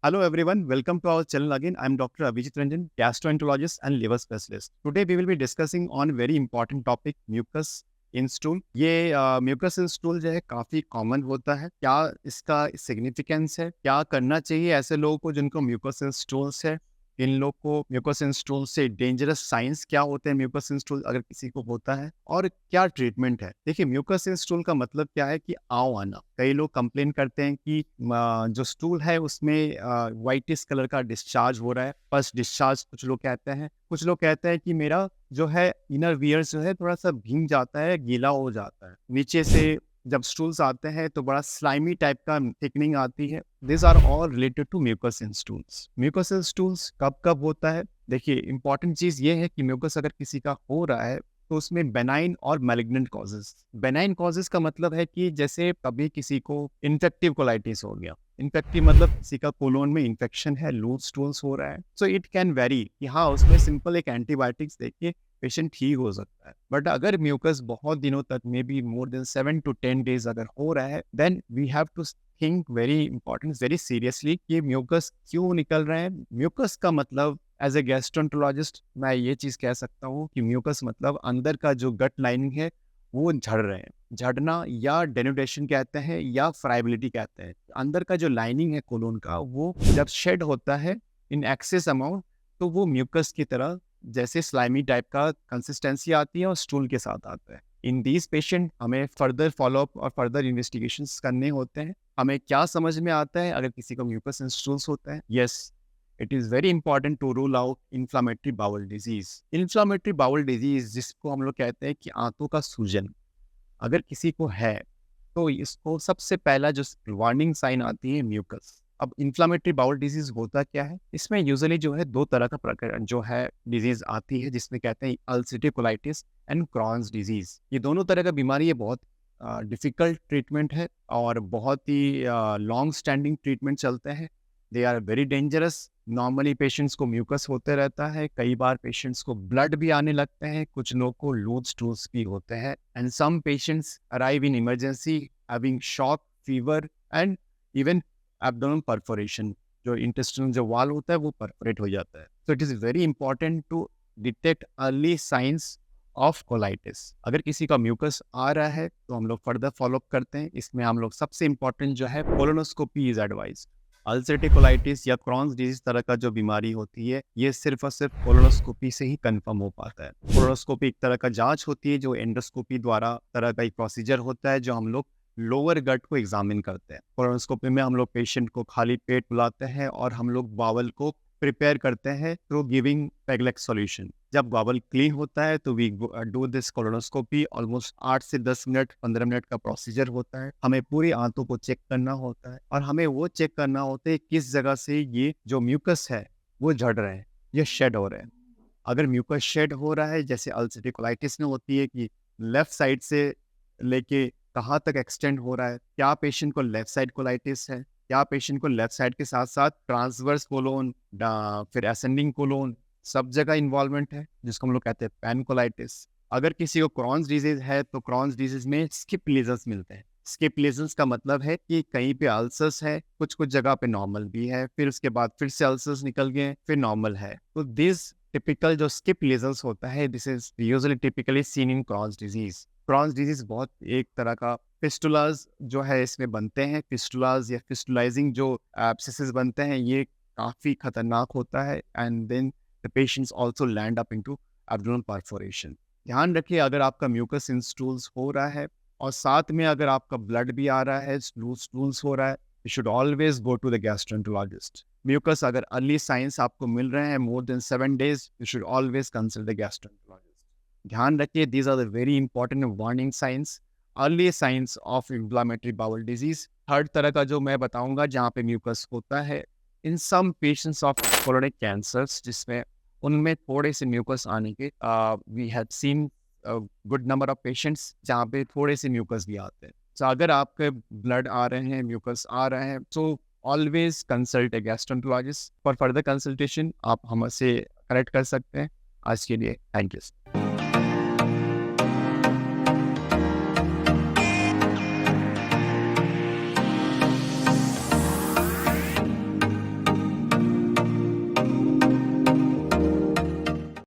Hello everyone, welcome to our channel again. I am Dr. Abhijit Ranjan, gastroenterologist and liver specialist. Today we will be discussing on very important topic mucus in stool. ये mucus in stool जो है काफी common होता है। क्या इसका significance है, क्या करना चाहिए ऐसे लोगों को जिनको म्यूकस इन स्टूल्स है। इन लोग को म्यूकस इन स्टूल से डेंजरस साइंस क्या होते हैं म्यूकस इन स्टूल अगर किसी को होता है, और क्या ट्रीटमेंट है। देखिए, म्यूकस इन स्टूल का मतलब क्या है कि आव आना। कई लोग कंप्लेन करते हैं कि जो स्टूल है उसमें व्हाइटिश कलर का डिस्चार्ज हो रहा है, पस डिस्चार्ज कुछ लोग कहते हैं। कुछ लोग कहते हैं कि मेरा जो है इनर वियर्स जो है थोड़ा सा भीग जाता है, गीला हो जाता है। नीचे से जब स्टूल्स आते हैं तो बड़ा स्लाइमी टाइप का थिकनिंग आती है। This are all related to mucus in stools. Mucus in stools कब कब होता है? देखिए, इंपॉर्टेंट चीज ये है कि म्यूकस अगर किसी का हो रहा है तो उसमें बेनाइन और मैलिग्नेंट कॉजेस। बेनाइन कॉजेस का मतलब है कि जैसे कभी किसी को इन्फेक्टिव कोलाइटिस हो गया। इन्फेक्टिव मतलब किसी का कोलोन में इन्फेक्शन है, लूज स्टूल्स हो रहा है। सो इट कैन वेरी कि हाँ, उसमें सिंपल एक एंटीबायोटिक्स देके पेशेंट ठीक हो सकता है। बट अगर म्यूकस बहुत दिनों तक, maybe more than 7 to 10 days अगर हो रहा है, then we have to think very important, very seriously कि म्यूकस क्यों निकल रहे हैं। म्यूकस का मतलब एज ए गैस्ट्रोएंटरोलॉजिस्ट मैं ये चीज कह सकता हूँ कि म्यूकस मतलब अंदर का जो गट लाइनिंग है वो झड़ रहे हैं। झड़ना या डेनुडेशन कहते हैं या फ्राइबिलिटी कहते हैं। अंदर का जो लाइनिंग है कोलोन का, वो जब शेड होता है इन एक्सेस अमाउंट, तो वो म्यूकस की तरह जैसे स्लाइमी टाइप का कंसिस्टेंसी आती है और स्टूल के साथ आता है। इन दीज पेशेंट हमें फर्दर फॉलोअप और फर्दर इन्वेस्टिगेशंस करने होते हैं। हमें क्या समझ में आता है अगर किसी को म्यूकस इन स्टूल्स होता है? Yes, it is very important to rule out inflammatory bowel disease. Inflammatory bowel disease जिसको हम लोग कहते हैं कि आंतों का सूजन, अगर किसी को है तो इसको सबसे पहला जो वार्निंग साइन आती है म्यूकस। अब इन्फ्लामेटरी बाउल डिजीज होता क्या है? इसमें यूजुअली जो है दो तरह का प्रकार जो है डिजीज आती है, जिसमें कहते हैं ulcerative colitis and Crohn's disease. ये दोनों तरह का बीमारी है, बहुत डिफिकल्ट ट्रीटमेंट है और बहुत ही लॉन्ग स्टैंडिंग ट्रीटमेंट चलते हैं। They are very dangerous. Normally patients को म्यूकस होते रहता है, कई बार पेशेंट्स को ब्लड भी आने लगते हैं, कुछ लोग को लूज स्टूल्स भी होते हैं, and some patients arrive in emergency having shock, fever and even abdomen perforation. जो इंटेस्टिनल जो वाल होता है वो परफोरेट हो जाता है। So it is very important to detect early signs of colitis. अगर किसी का म्यूकस आ रहा है तो हम लोग फर्दर फॉलोअप करते हैं। इसमें हम लोग सबसे इंपॉर्टेंट जो है colonoscopy is advise. Ulcerative colitis या क्रॉन्स डिजीज तरह का जो बीमारी होती है, ये सिर्फ और सिर्फ कोलोनोस्कोपी से ही कंफर्म हो पाता है। कोलोनोस्कोपी एक तरह का जांच होती है जो एंडोस्कोपी द्वारा तरह का एक प्रोसीजर होता है, जो हम लोग लोअर गट को एग्जामिन करते हैं। कोलोनोस्कोपी में हम लोग पेशेंट को खाली पेट बुलाते हैं और हम लोग बावल को प्रिपेयर करते हैं थ्रू गिविंग पेगलेक्स सॉल्यूशन। जब बावल क्लीन होता है तो we do this colonoscopy. Almost 8 से 10 मिनट 15 मिनट का प्रोसीजर होता है। हमें पूरी आंतों को चेक करना होता है और हमें वो चेक करना होता है किस जगह से ये जो म्यूकस है वो झड़ रहे हैं, ये शेड हो रहे हैं। अगर म्यूकस शेड हो रहा है, जैसे अल्सरेटिव कोलाइटिस में होती है कि लेफ्ट साइड से लेके कहाँ तक एक्सटेंड हो रहा है, क्या पेशेंट को लेफ्ट साइड कोलाइटिस है, क्या पेशेंट को लेफ्ट साइड के साथ साथ ट्रांसवर्स कोलोन, फिर असेंडिंग कोलोन, सब जगह इन्वॉल्वमेंट है, जिसको हम लोग कहते हैं पैनकोलाइटिस। अगर किसी को क्रॉन्स डिजीज है तो क्रॉन्स डिजीज में स्किप लीजन्स मिलते हैं। स्किप लीजन्स का मतलब है कि कहीं पे अल्सर्स है, कुछ कुछ जगह पे नॉर्मल भी है, फिर उसके बाद फिर से अल्सर्स निकल गए, फिर नॉर्मल है। तो दिस टिपिकल जो स्किप लीजन्स होता है, this is usually typically seen in Crohn's disease. Crohn's disease बहुत एक तरह का फिस्टुलाज जो है इसमें बनते हैं। फिस्टुलाज या फिस्टुलाइजिंग जो एब्सेसेस बनते हैं, ये काफी खतरनाक होता है, and then the patients also land up into abdominal perforation. ध्यान रखिए, अगर आपका म्यूकस इन स्टूल्स हो रहा है और साथ में अगर आपका ब्लड भी आ रहा है, लूज स्टूल्स हो रहा है, you should always go to the gastroenterologist. Mucus अगर अर्ली साइंस आपको मिल रहे हैं more than 7 days, you should always consult the gastroenterologist. ध्यान रखिए, these are the very important warning signs, early signs of inflammatory bowel disease. Third तरह का जो मैं बताऊंगा जहाँ पे म्यूकस होता है, in some patients of colorectal cancers, जिसमें उनमें थोड़े से म्यूकस आने के we have seen good number of patients जहाँ पे थोड़े से म्यूकस भी आते हैं। तो अगर आपके ब्लड आ रहे हैं, म्यूकस आ रहे हैं, तो always consult A gastroenterologist for further consultation. आप हमसे कनेक्ट कर सकते हैं। आज के लिए थैंक यू।